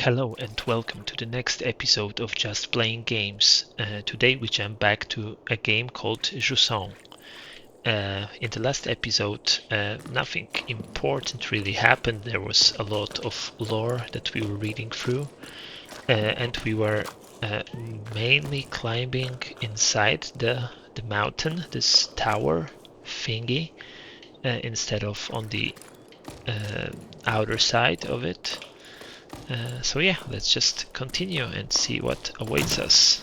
Hello and welcome to the next episode of Just Playing Games. Today we jump back to a game called Jusant. In the last episode, nothing important really happened. There was a lot of lore that we were reading through, and we were mainly climbing inside the mountain, this tower thingy, instead of on the outer side of it. So yeah, let's just continue and see what awaits us.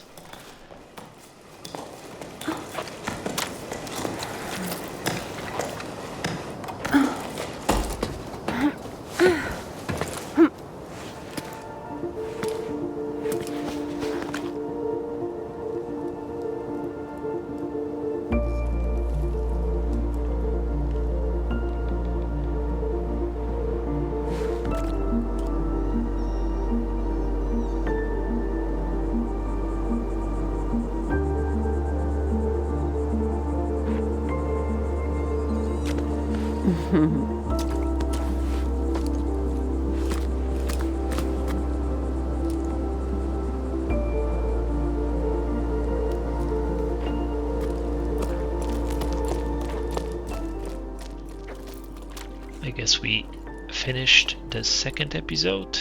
I guess we finished the second episode.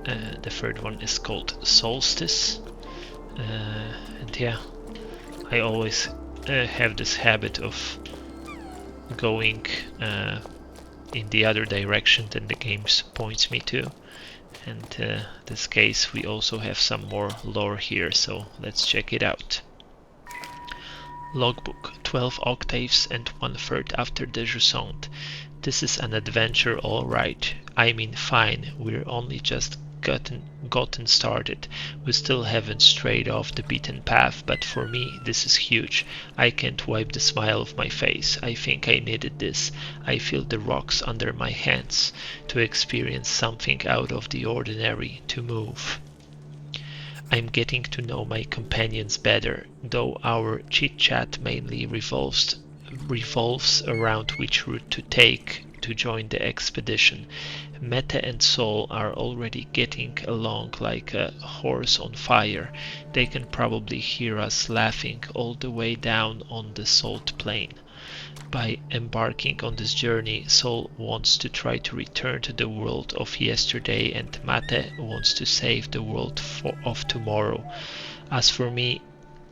The third one is called Solstice. And yeah, I always have this habit of going in the other direction than the game points me to. And this case we also have some more lore here, so let's check it out. Logbook, 12 octaves and 1/3 after the Jusant. This is an adventure, all right. I mean, fine, we're only just gotten started. We still haven't strayed off the beaten path, but for me this is huge. I can't wipe the smile off my face. I think I needed this. I feel the rocks under my hands. To experience something out of the ordinary, to move. I'm getting to know my companions better, though our chit-chat mainly revolves around which route to take to join the expedition. Meta and Sol are already getting along like a horse on fire. They can probably hear us laughing all the way down on the salt plain. By embarking on this journey, Sol wants to try to return to the world of yesterday, and Mate wants to save the world of tomorrow. As for me,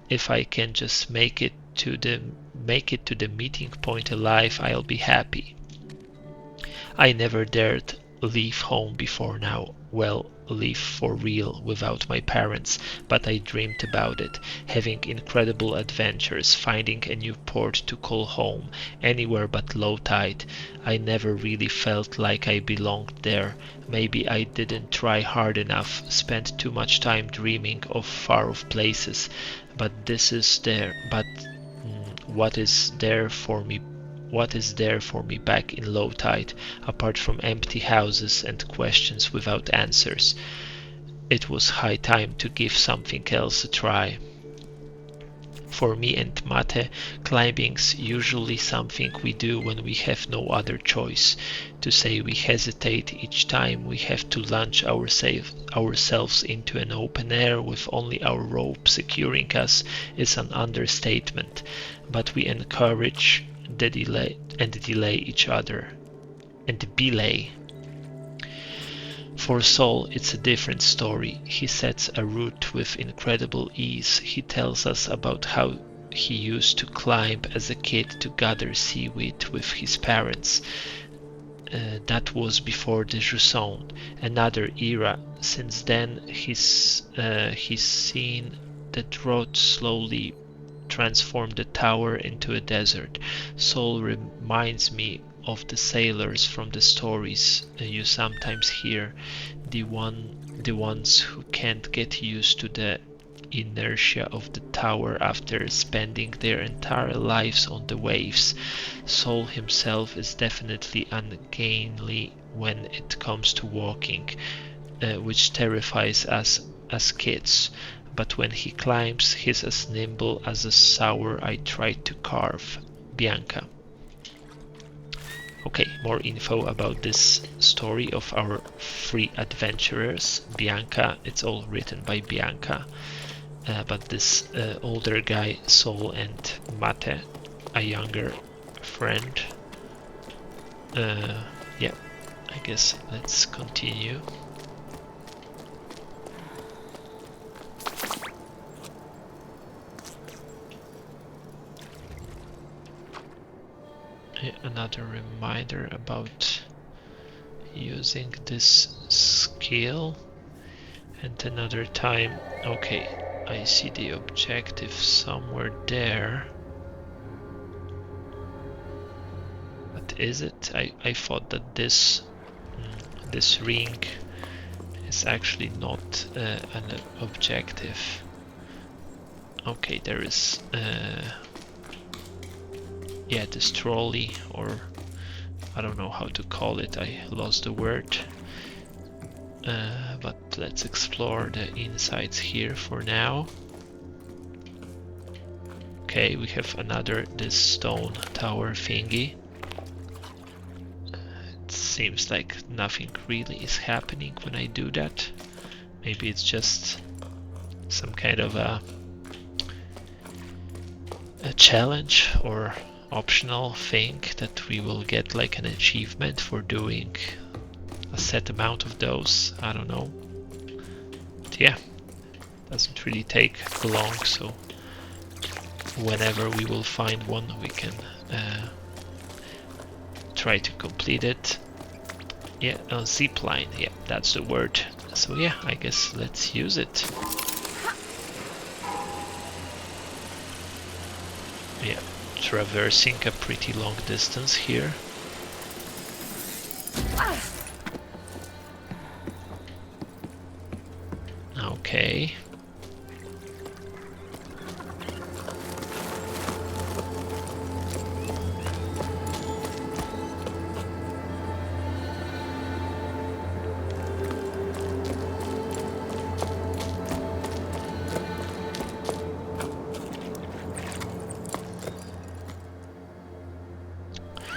if I can just make it to the meeting point alive, I'll be happy. I never dared leave home before now. Well, leave for real without my parents, but I dreamed about it, having incredible adventures, finding a new port to call home, anywhere but low tide. I never really felt like I belonged there. Maybe I didn't try hard enough, spent too much time dreaming of far-off places, but what is there for me back in low tide, apart from empty houses and questions without answers? It was high time to give something else a try. For me and Mate, climbing's usually something we do when we have no other choice. To say we hesitate each time we have to launch ourselves into an open air with only our rope securing us is an understatement, but we encourage the delay each other and belay. For Sol, it's a different story. He sets a route with incredible ease. He tells us about how he used to climb as a kid to gather seaweed with his parents. That was before the Jusant, another era. Since then, he's seen the drought slowly transform the tower into a desert. Sol reminds me of the sailors from the stories you sometimes hear, the ones who can't get used to the inertia of the tower after spending their entire lives on the waves. Sol himself is definitely ungainly when it comes to walking, which terrifies us as kids. But when he climbs, he's as nimble as a sour I tried to carve. Bianca. Okay, more info about this story of our three adventurers. Bianca, it's all written by Bianca, but this older guy, Sol, and Mate, a younger friend. Yeah, I guess let's continue. Another reminder about using this skill, and another time. Okay, I see the objective somewhere there. What is it? I thought that this this ring is actually not an objective. Okay, there is yeah, this trolley, or I don't know how to call it, I lost the word. But let's explore the insides here for now. Okay, we have this stone tower thingy. It seems like nothing really is happening when I do that. Maybe it's just some kind of a challenge or optional thing that we will get like an achievement for doing a set amount of those. I don't know. But yeah, doesn't really take long, so whenever we will find one, we can try to complete it. Yeah, zip line, yeah, that's the word. So yeah, I guess let's use it. Yeah, traversing a pretty long distance here. Okay.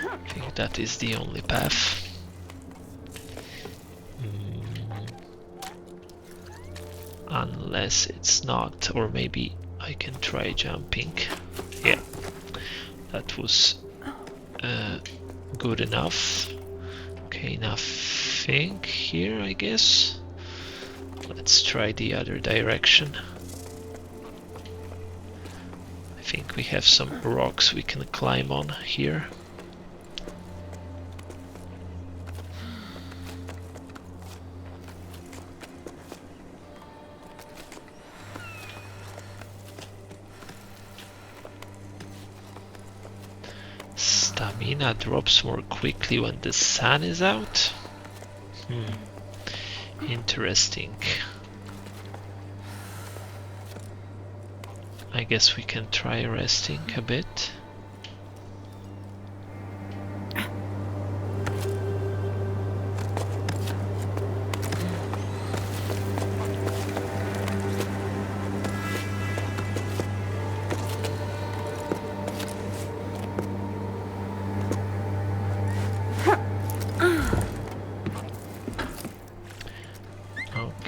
I think that is the only path. Unless it's not, or maybe I can try jumping. Yeah, that was good enough. Okay, nothing here, I guess. Let's try the other direction. I think we have some rocks we can climb on here. Stamina drops more quickly when the sun is out? Interesting. I guess we can try resting a bit.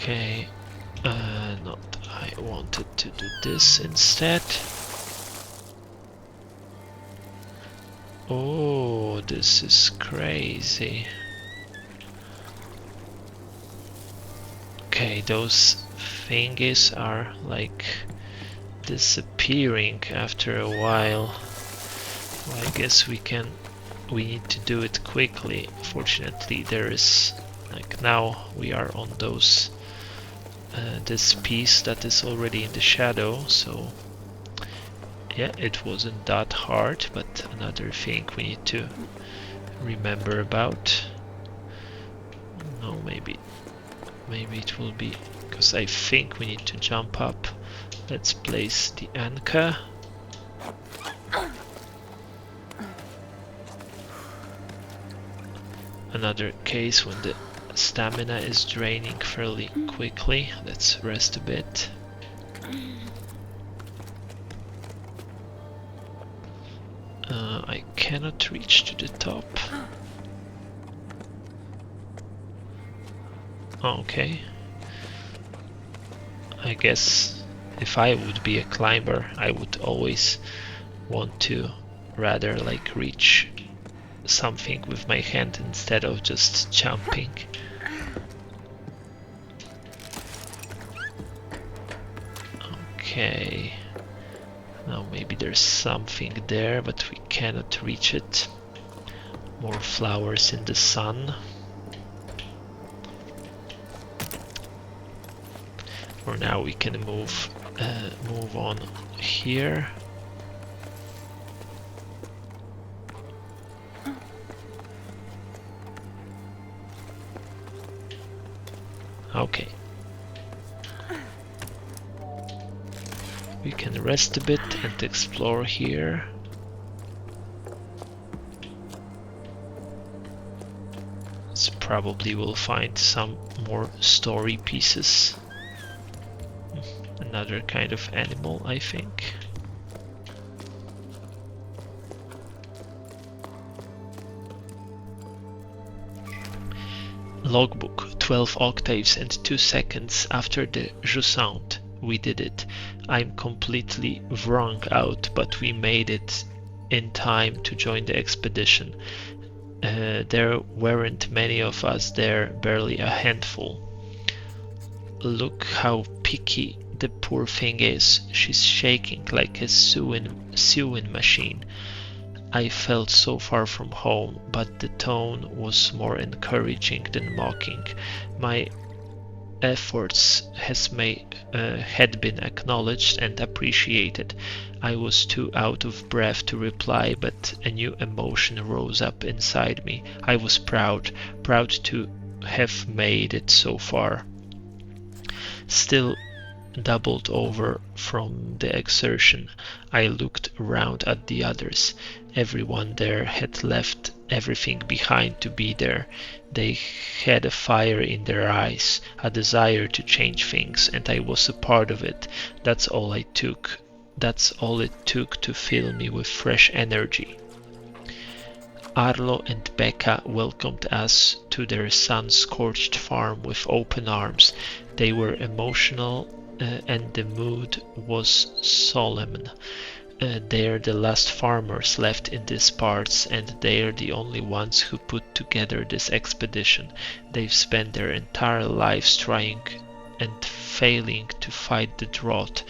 Okay, not I wanted to do this instead. Oh, this is crazy. Okay, those thingies are like disappearing after a while. Well, I guess we need to do it quickly. Fortunately, there is, like, now we are on those this piece that is already in the shadow, so yeah, it wasn't that hard. But another thing we need to remember about, no, maybe it will be, because I think we need to jump up. Let's place the anchor. Another case when the stamina is draining fairly quickly. Let's rest a bit. I cannot reach to the top. Okay. I guess if I would be a climber, I would always want to rather like reach something with my hand instead of just jumping. Okay. Now maybe there's something there, but we cannot reach it. More flowers in the sun. For now we can move on here. Okay. We can rest a bit and explore here. So probably we'll find some more story pieces. Another kind of animal, I think. Logbook, 12 octaves and 2 seconds after the Jusant. We did it. I'm completely wrung out, but we made it in time to join the expedition. There weren't many of us there, barely a handful. Look how picky the poor thing is. She's shaking like a sewing machine. I felt so far from home, but the tone was more encouraging than mocking. My efforts had been acknowledged and appreciated. I was too out of breath to reply, but a new emotion rose up inside me. I was proud to have made it so far. Still doubled over from the exertion, I looked around at the others. Everyone there had left everything behind to be there. They had a fire in their eyes, a desire to change things, and I was a part of it. That's all it took to fill me with fresh energy. Arlo and Becca welcomed us to their sun-scorched farm with open arms. They were emotional and the mood was solemn. They're the last farmers left in these parts, and they're the only ones who put together this expedition. They've spent their entire lives trying and failing to fight the drought.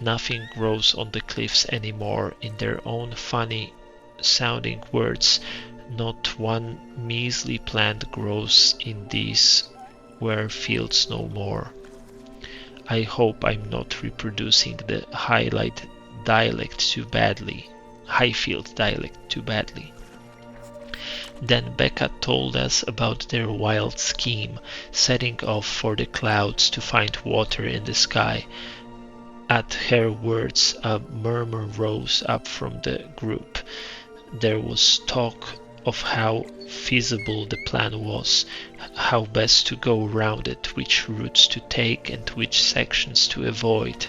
Nothing grows on the cliffs anymore. In their own funny sounding words, not one measly plant grows in these where fields no more. I hope I'm not reproducing the Highfield dialect too badly. Then Becca told us about their wild scheme, setting off for the clouds to find water in the sky. At her words, a murmur rose up from the group. There was talk of how feasible the plan was, how best to go round it, which routes to take and which sections to avoid.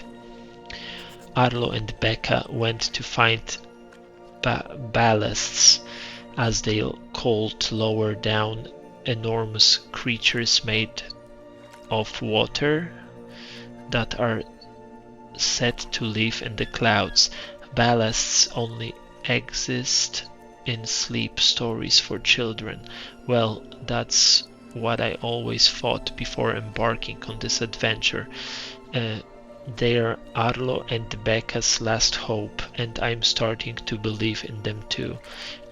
Arlo and Becca went to find ballasts, as they called lower down, enormous creatures made of water that are said to live in the clouds. Ballasts only exist in sleep stories for children. Well, that's what I always thought before embarking on this adventure. They're Arlo and Becca's last hope, and I'm starting to believe in them too.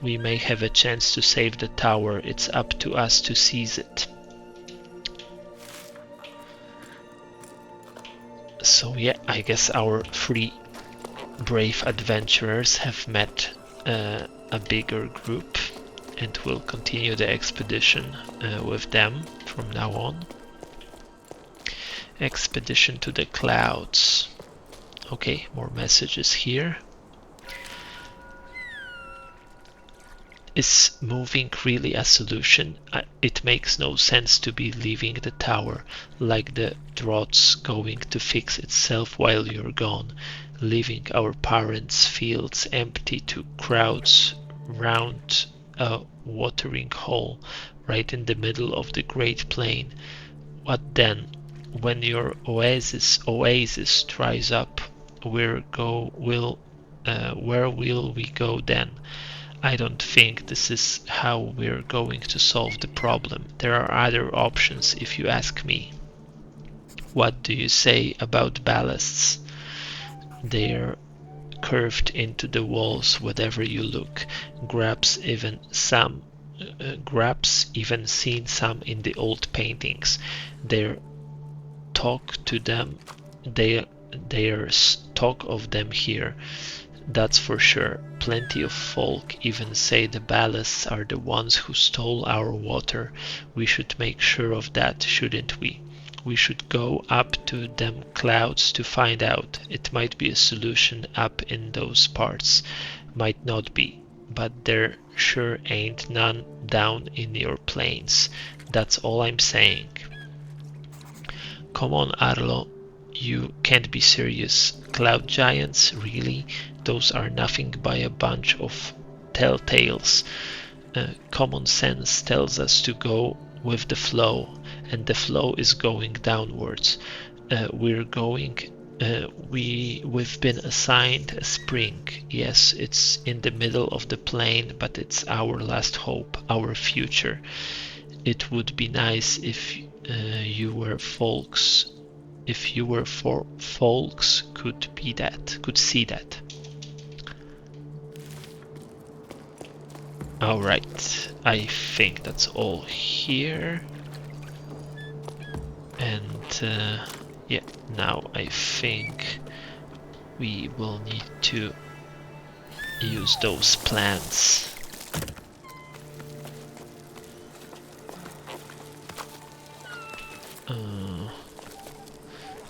We may have a chance to save the tower. It's up to us to seize it. So yeah, I guess our 3 brave adventurers have met a bigger group, and will continue the expedition with them from now on. Expedition to the clouds. Okay, more messages here. Is moving really a solution? It makes no sense to be leaving the tower, like the drought's going to fix itself while you're gone, leaving our parents' fields empty to crowds round a watering hole right in the middle of the Great Plain. What then? When your oasis dries up, where will we go then? I don't think this is how we're going to solve the problem. There are other options if you ask me. What do you say about ballasts? They're curved into the walls wherever you look. Grabs even seen some in the old paintings. There's talk of them here, that's for sure. Plenty of folk even say the ballasts are the ones who stole our water. We should make sure of that, shouldn't we? We should go up to them clouds to find out. It might be a solution up in those parts, might not be, but there sure ain't none down in your plains. That's all I'm saying. Come on, Arlo, you can't be serious. Cloud giants, really? Those are nothing but a bunch of telltales. Common sense tells us to go with the flow, and the flow is going downwards. We've been assigned a spring. Yes, it's in the middle of the plain, but it's our last hope, our future. It would be nice if folks could see that. Alright, I think that's all here. And yeah, now I think we will need to use those plants.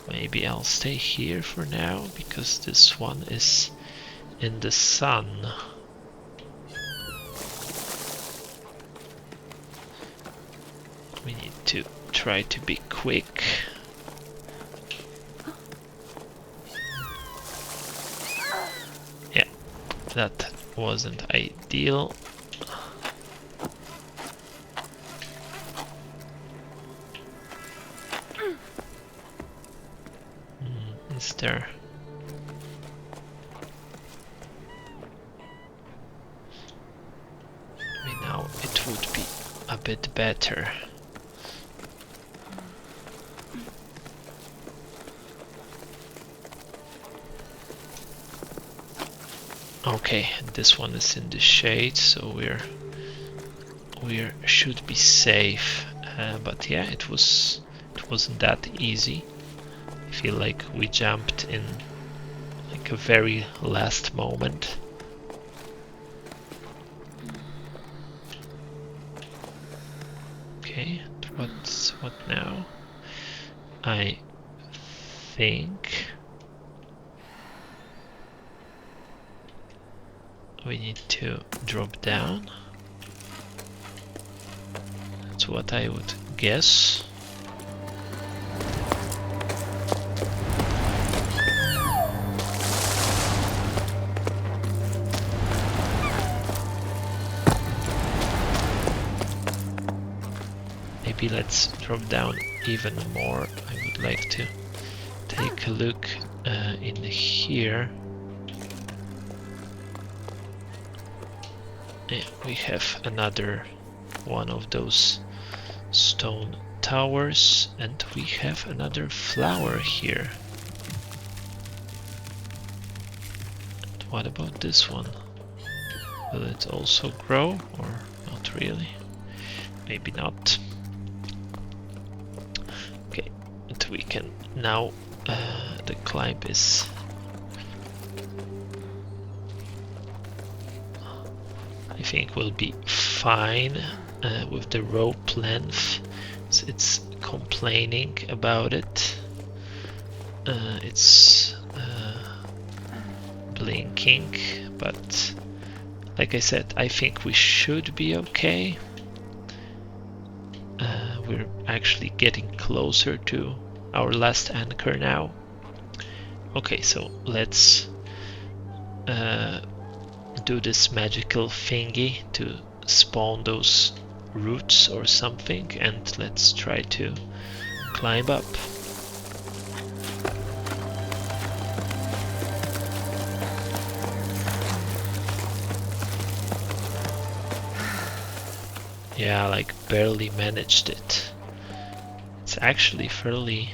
Maybe I'll stay here for now, because this one is in the sun. We need to try to be quick. Yeah, that wasn't ideal. Is there... now it would be a bit better. Okay, this one is in the shade, so we should be safe. But yeah, it wasn't that easy. I feel like we jumped in like a very last moment. Okay, what now? I think we need to drop down. That's what I would guess. Maybe let's drop down even more. I would like to take a look in here. Yeah, we have another one of those stone towers, and we have another flower here. And what about this one? Will it also grow, or not really? Maybe not. Okay, and we can now the climb is I think will be fine with the rope length. So it's complaining about it. It's blinking, but like I said, I think we should be okay. We're actually getting closer to our last anchor now. Okay, so let's do this magical thingy to spawn those roots or something, and let's try to climb up. Yeah, like barely managed it. It's actually fairly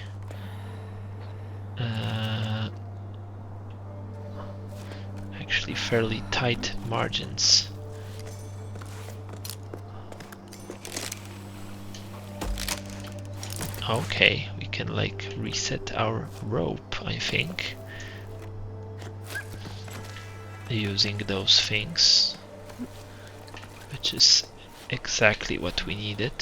fairly tight margins. Okay, we can like reset our rope, I think, using those things, which is exactly what we needed.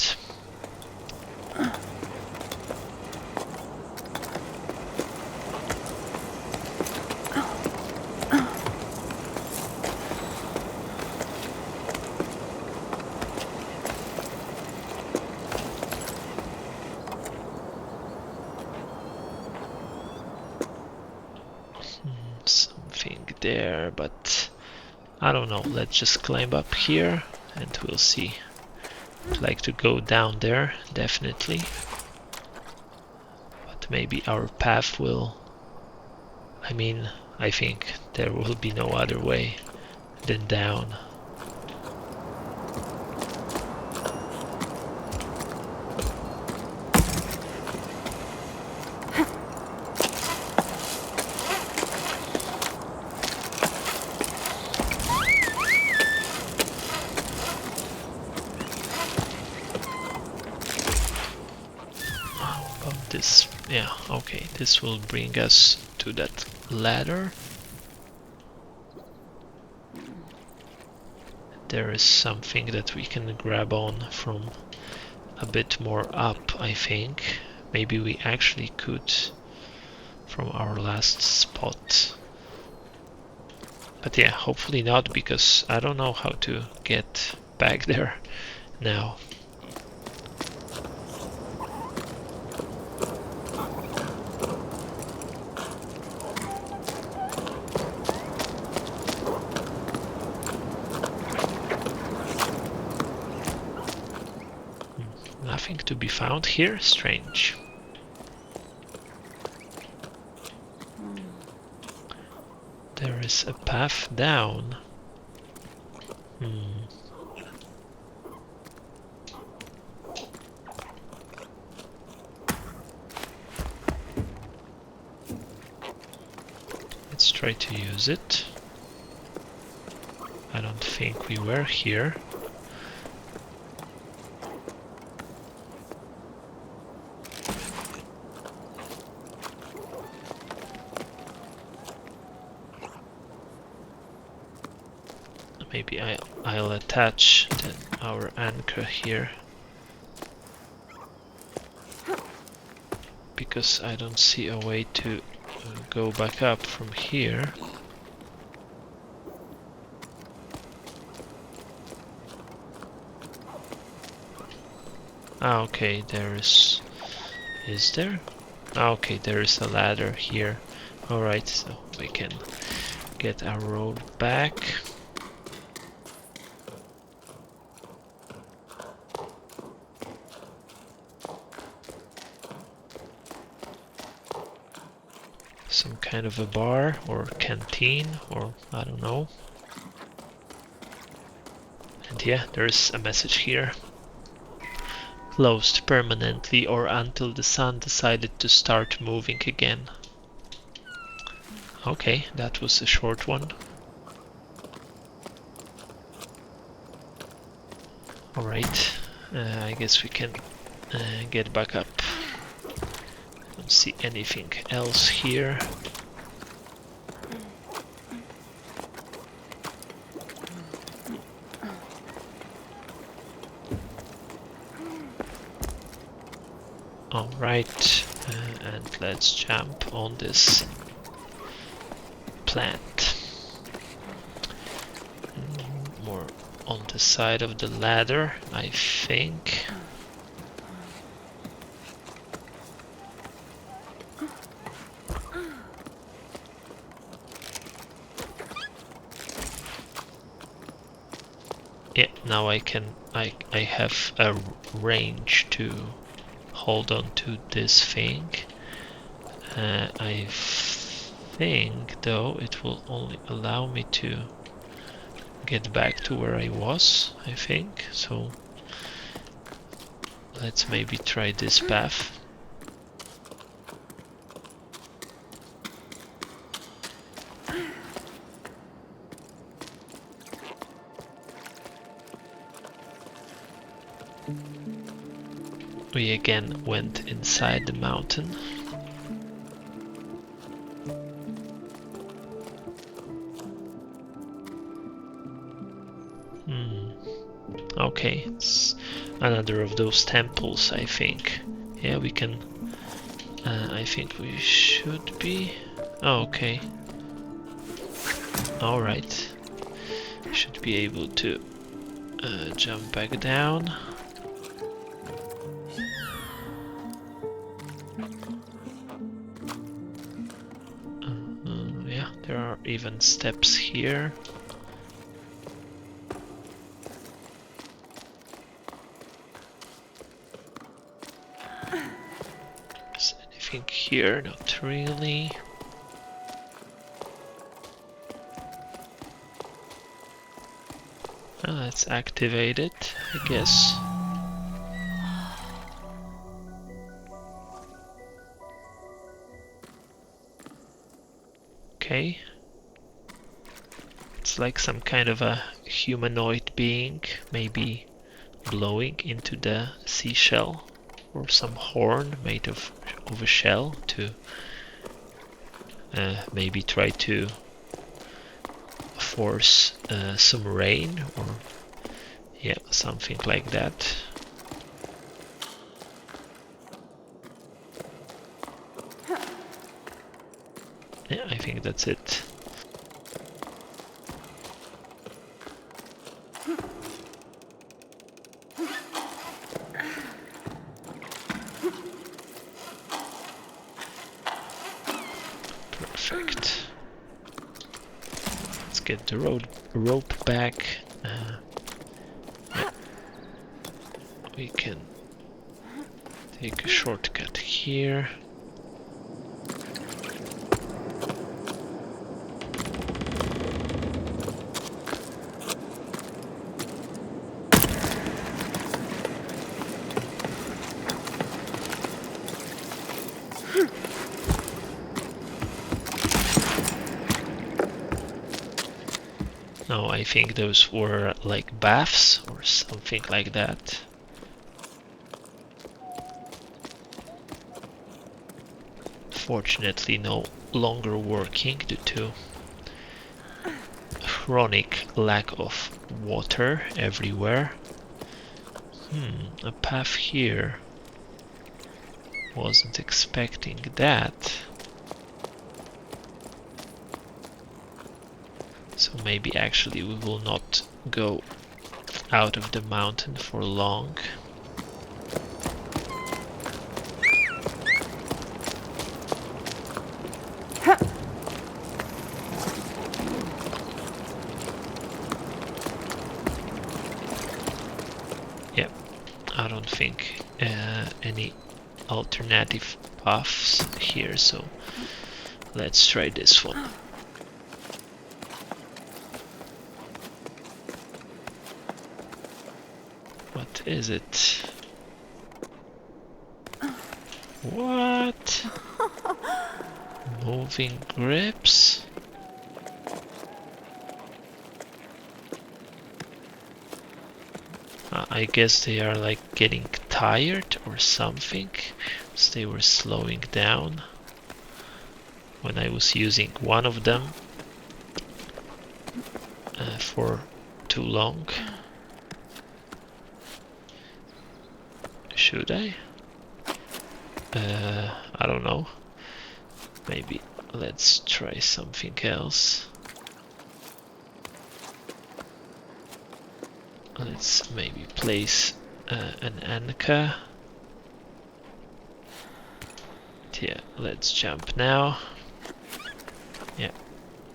Something there, but I don't know. Let's just climb up here and we'll see. I'd like to go down there, definitely. But maybe our path will... I mean, I think there will be no other way than down. This, yeah, okay, this will bring us to that ladder. There is something that we can grab on from a bit more up, I think. Maybe we actually could from our last spot. But yeah, hopefully not, because I don't know how to get back there now. Nothing to be found here? Strange. There is a path down. Let's try to use it. I don't think we were here. Maybe I'll attach our anchor here, because I don't see a way to go back up from here. Ah, okay, there is... Is there? Ah, okay, there is a ladder here. Alright, so we can get our road back. Some kind of a bar or canteen, or I don't know. And yeah, there's a message here. Closed permanently or until the sun decided to start moving again. Okay, that was a short one. Alright, I guess we can get back up. Don't see anything else here. Alright, and let's jump on this plant. More on the side of the ladder, I think. Yeah, now I have a range to hold on to this thing. I think, though, it will only allow me to get back to where I was, I think. So let's maybe try this path. We again went inside the mountain. Okay, it's another of those temples, I think. Yeah, we can... I think we should be... Oh, okay. Alright. Should be able to jump back down. Yeah, there are even steps here. Is anything here? Not really. Let's activate it, I guess. Okay. It's like some kind of a humanoid being, maybe blowing into the seashell, or some horn made of a shell to maybe try to force some rain, or yeah, something like that. Yeah, I think that's it. Perfect. Let's get the rope back. Yeah. We can take a shortcut here. No, I think those were like baths or something like that. Fortunately, no longer working due to chronic lack of water everywhere. A path here. Wasn't expecting that. So maybe actually we will not go out of the mountain for long. Yep, I don't think any alternative paths here, so let's try this one. What is it? What? Moving grips? I guess they are like getting tired or something, so they were slowing down when I was using one of them for too long. Should I? I don't know. Maybe let's try something else. Let's maybe place an anchor. Yeah, let's jump now. Yeah,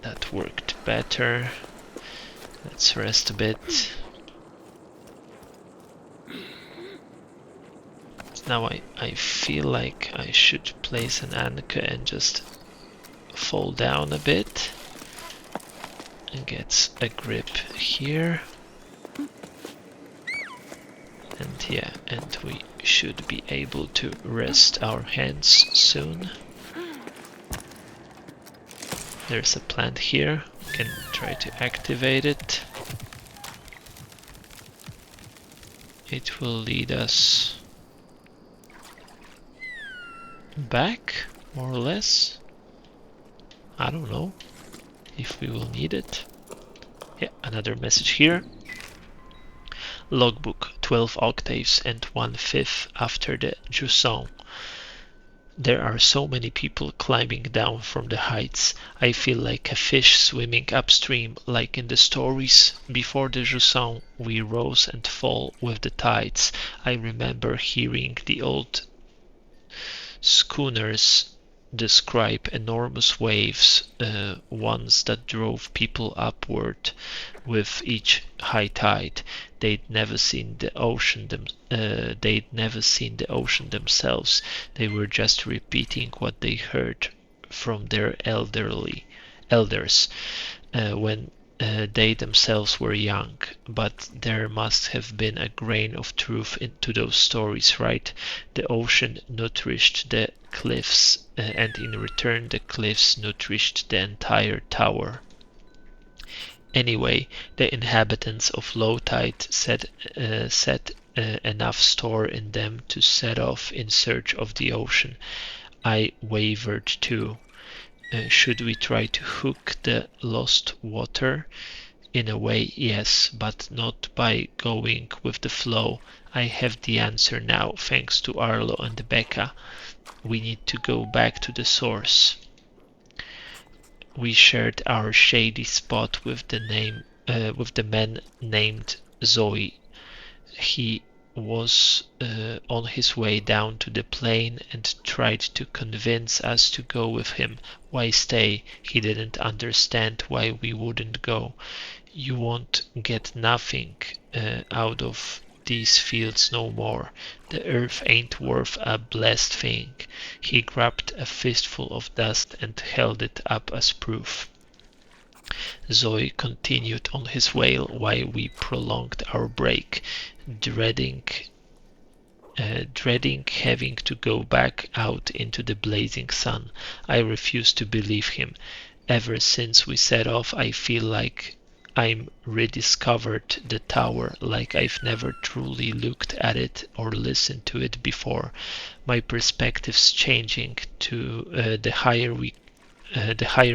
that worked better. Let's rest a bit. Now I feel like I should place an anchor and just fall down a bit and get a grip here. And yeah, and we should be able to rest our hands soon. There's a plant here, we can try to activate it. It will lead us back, more or less. I don't know if we will need it. Yeah, another message here. Logbook 12 octaves and 1/5 after the Jusant. There are so many people climbing down from the heights. I feel like a fish swimming upstream, like in the stories. Before the Jusant, we rose and fall with the tides. I remember hearing the old schooners describe enormous waves, ones that drove people upward with each high tide. They'd never seen the ocean themselves. They were just repeating what they heard from their elders when they themselves were young. But there must have been a grain of truth into those stories, right? The ocean nourished the cliffs, and in return the cliffs nourished the entire tower. Anyway, the inhabitants of low tide set enough store in them to set off in search of the ocean. I wavered too. Should we try to hook the lost water? In a way, yes, but not by going with the flow. I have the answer now, thanks to Arlo and Becca. We need to go back to the source. We shared our shady spot with the man named Zoe. He was on his way down to the plain and tried to convince us to go with him. Why stay? He didn't understand why we wouldn't go. You won't get nothing out of these fields no more. The earth ain't worth a blessed thing. He grabbed a fistful of dust and held it up as proof. Zoe continued on his wail while we prolonged our break, dreading having to go back out into the blazing sun. I refused to believe him. Ever since we set off, I feel like I'm rediscovered the tower, like I've never truly looked at it or listened to it before. My perspective's changing to the higher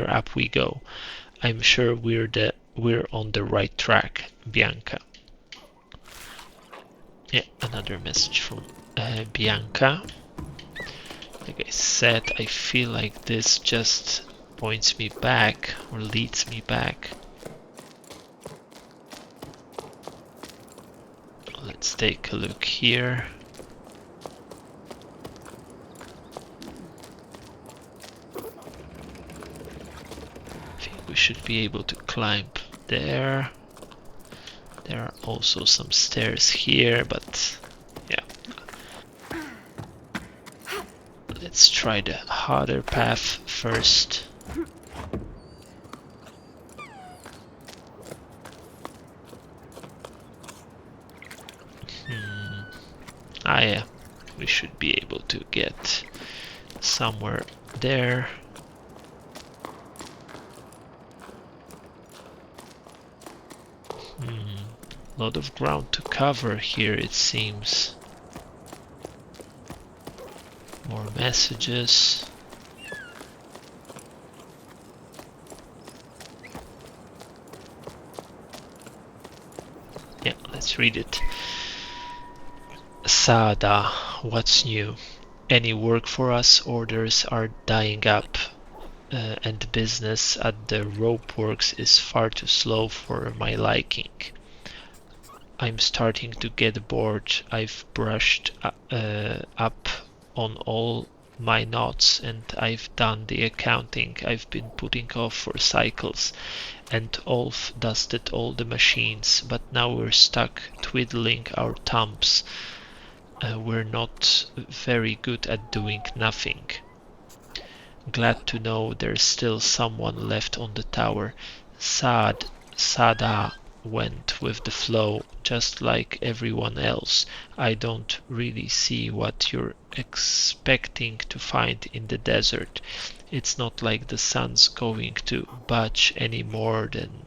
up we go. I'm sure we're on the right track, Bianca. Yeah, another message from Bianca. Like I said, I feel like this just points me back or leads me back. Let's take a look here. I think we should be able to climb there. There are also some stairs here, but yeah. Let's try the harder path first. Ah yeah, we should be able to get somewhere there. Lot of ground to cover here, it seems. More messages. Yeah, let's read it. Sada, what's new? Any work for us? Orders are dying up. And business at the rope works is far too slow for my liking. I'm starting to get bored. I've brushed up on all my knots and I've done the accounting I've been putting off for cycles, and Ulf dusted all the machines, but now we're stuck twiddling our thumbs. we're not very good at doing nothing. Glad to know there's still someone left on the tower. Sada went with the flow, just like everyone else. I don't really see what you're expecting to find in the desert. It's not like the sun's going to budge any more than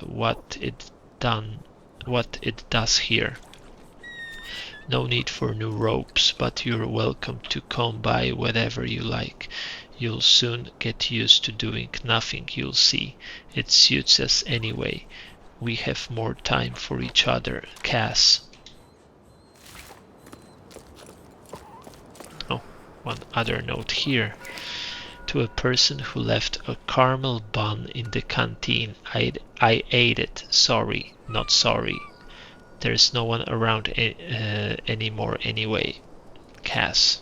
what it does here. No need for new ropes, but you're welcome to come by whenever you like. You'll soon get used to doing nothing, you'll see. It suits us anyway. We have more time for each other, Cass. Oh, one other note here. To a person who left a caramel bun in the canteen, I ate it. Sorry, not sorry. There's no one around anymore anyway. Cass.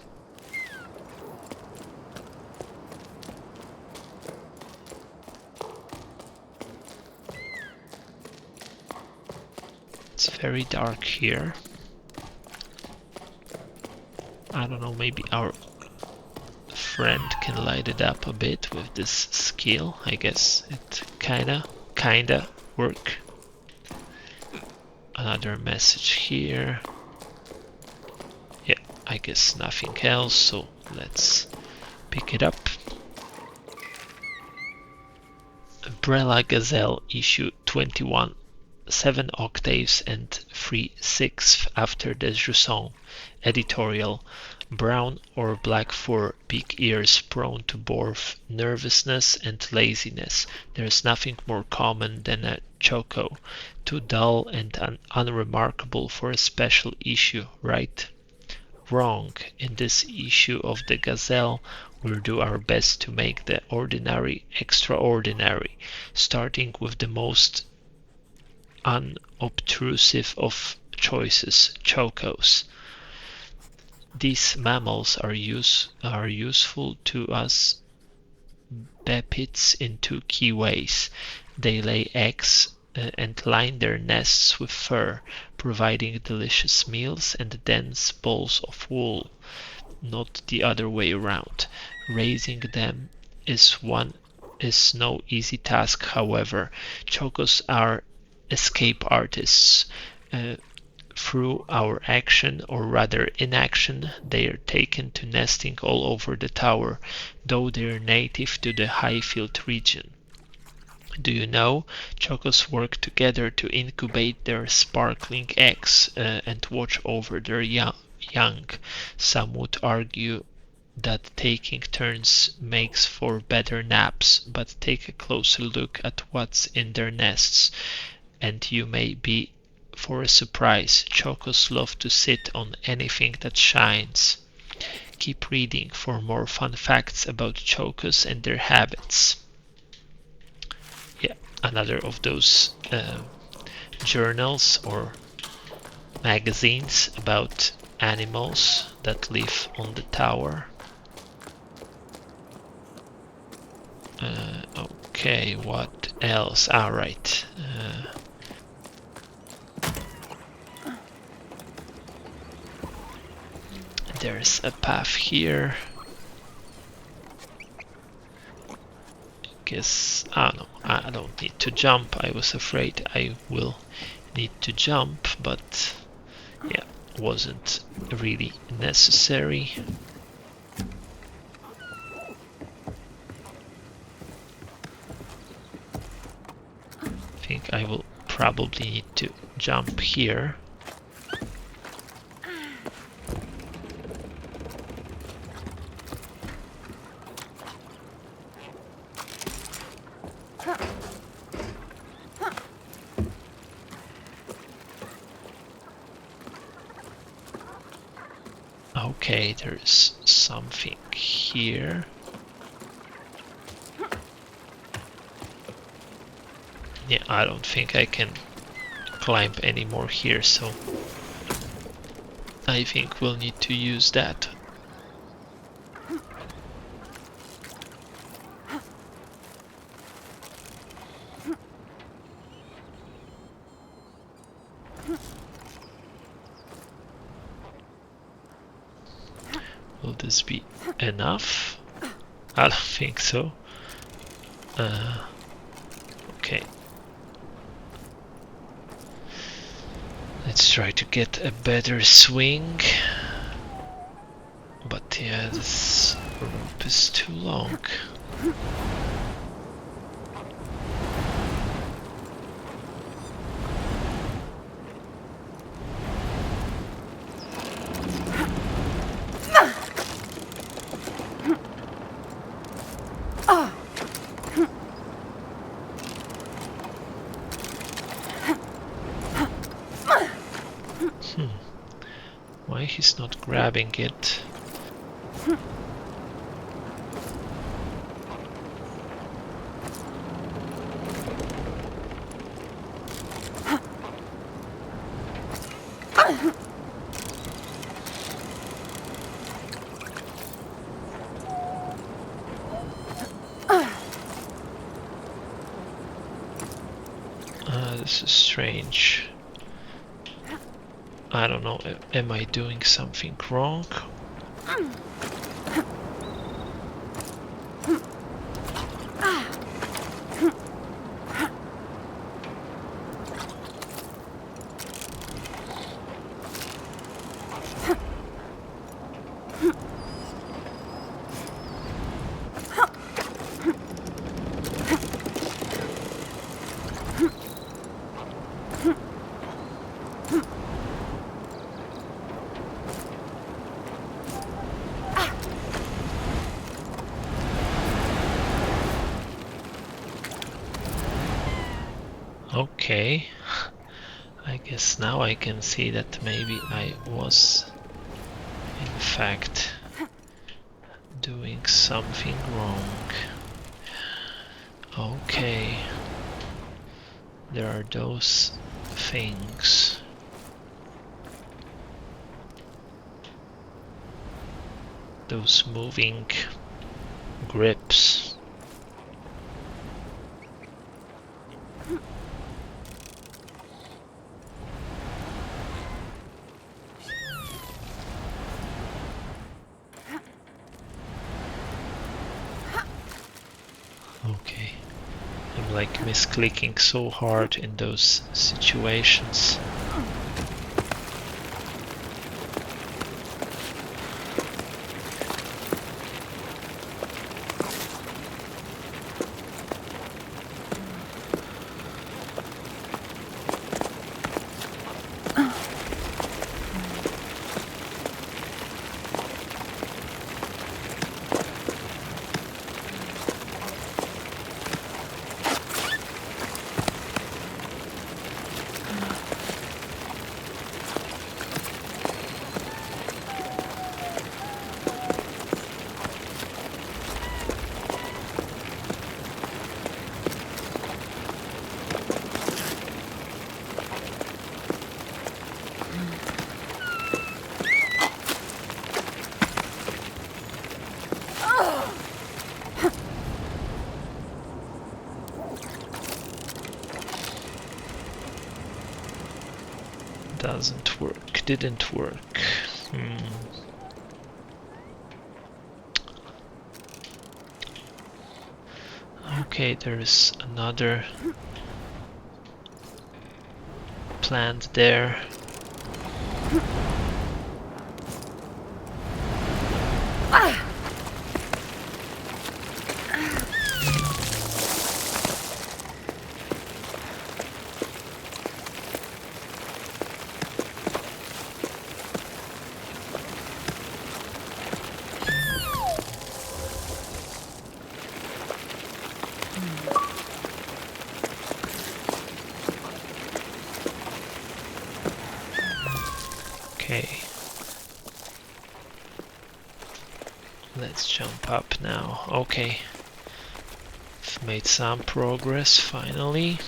It's very dark here. I don't know, maybe our friend can light it up a bit with this skill. I guess it kinda work. Another message here. Yeah, I guess nothing else, so let's pick it up. Umbrella Gazelle issue 21, 7 octaves and 3/6 after the Jusant. Editorial: brown or black fur, big ears prone to both nervousness and laziness. There's nothing more common than a choco. Too dull and unremarkable for a special issue, right? Wrong. In this issue of the Gazelle, we'll do our best to make the ordinary extraordinary, starting with the most unobtrusive of choices, chocos. These mammals are useful to us bipeds in two key ways. They lay eggs and line their nests with fur, providing delicious meals and dense balls of wool, not the other way around. Raising them is no easy task, however. Chocos are escape artists. Through our action, or rather inaction, they are taken to nesting all over the tower, though they are native to the Highfield region. Do you know, chocos work together to incubate their sparkling eggs and watch over their young. Some would argue that taking turns makes for better naps, but take a closer look at what's in their nests, and you may be for a surprise. Chocos love to sit on anything that shines. Keep reading for more fun facts about chocos and their habits. Yeah, another of those journals or magazines about animals that live on the tower. Okay, what else? Alright. There's a path here. Guess, no, I don't need to jump. I was afraid I will need to jump, but yeah, wasn't really necessary. I think I will probably need to jump here. Okay, there's something here. Yeah, I don't think I can climb anymore here, so I think we'll need to use that. this be enough? I don't think so. Okay. Let's try to get a better swing. But yeah, this rope is too long. Why he's not grabbing it? This is strange. I don't know, am I doing something wrong? Okay, I guess now I can see that maybe I was in fact doing something wrong. Okay, there are those things. Those moving grips. Okay, I'm like misclicking so hard in those situations. Doesn't work, didn't work. Okay, there's another plant there. Okay. Let's jump up now. Okay. I've made some progress finally.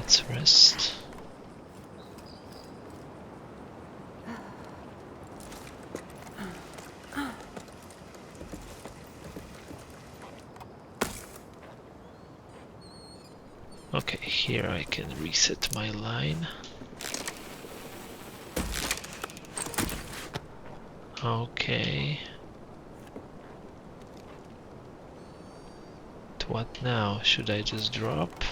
let's rest. Okay, here I can reset my line. Okay. What now? Should I just drop?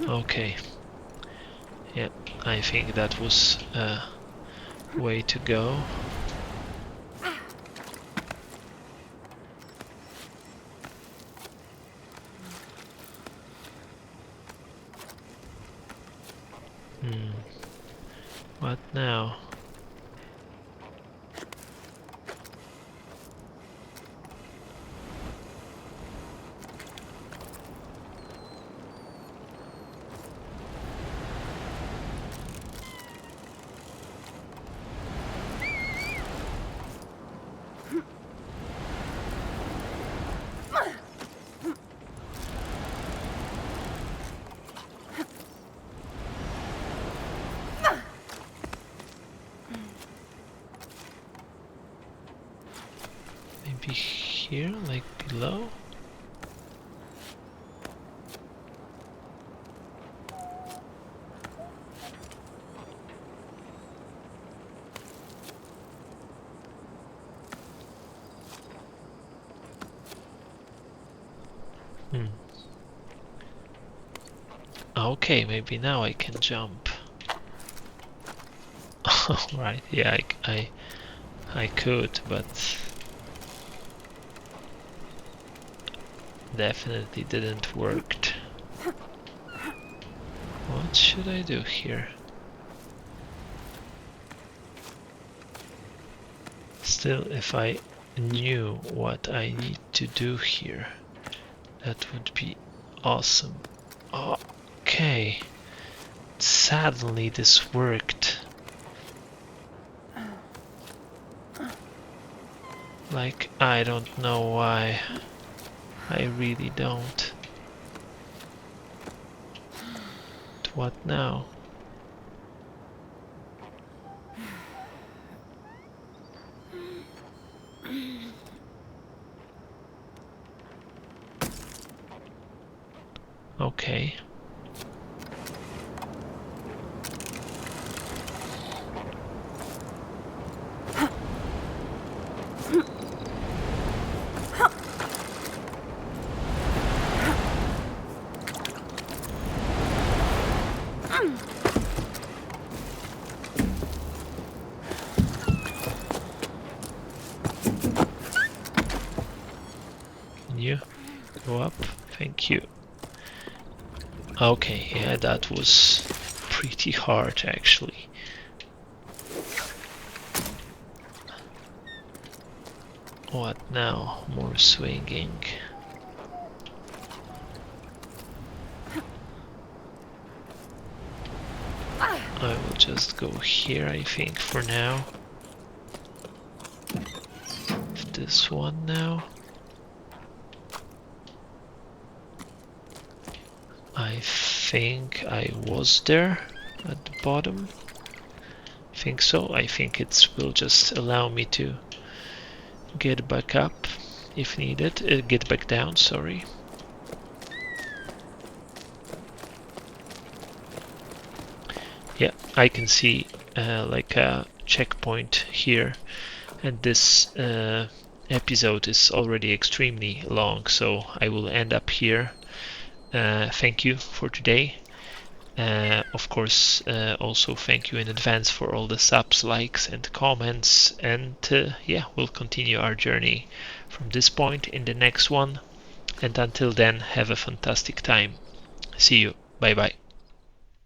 Okay. Yeah, I think that was a way to go. What now? Maybe here, like below? Okay, maybe now I can jump. Right, yeah, I could, but definitely didn't work. What should I do here? Still, if I knew what I need to do here, that would be awesome. Okay, suddenly this worked. Like, I don't know why. I really don't. But what now? Okay. Can you go up? Thank you. Okay, yeah, that was pretty hard actually. What now? More swinging. I will just go here, I think, for now. This one now. I think I was there at the bottom. I think so. I think it will just allow me to get back up if needed. Get back down, sorry. Yeah, I can see like a checkpoint here, and this episode is already extremely long, so I will end up here. Thank you for today. Of course, also thank you in advance for all the subs, likes and comments, and yeah, we'll continue our journey from this point in the next one, and until then, have a fantastic time. See you. Bye bye.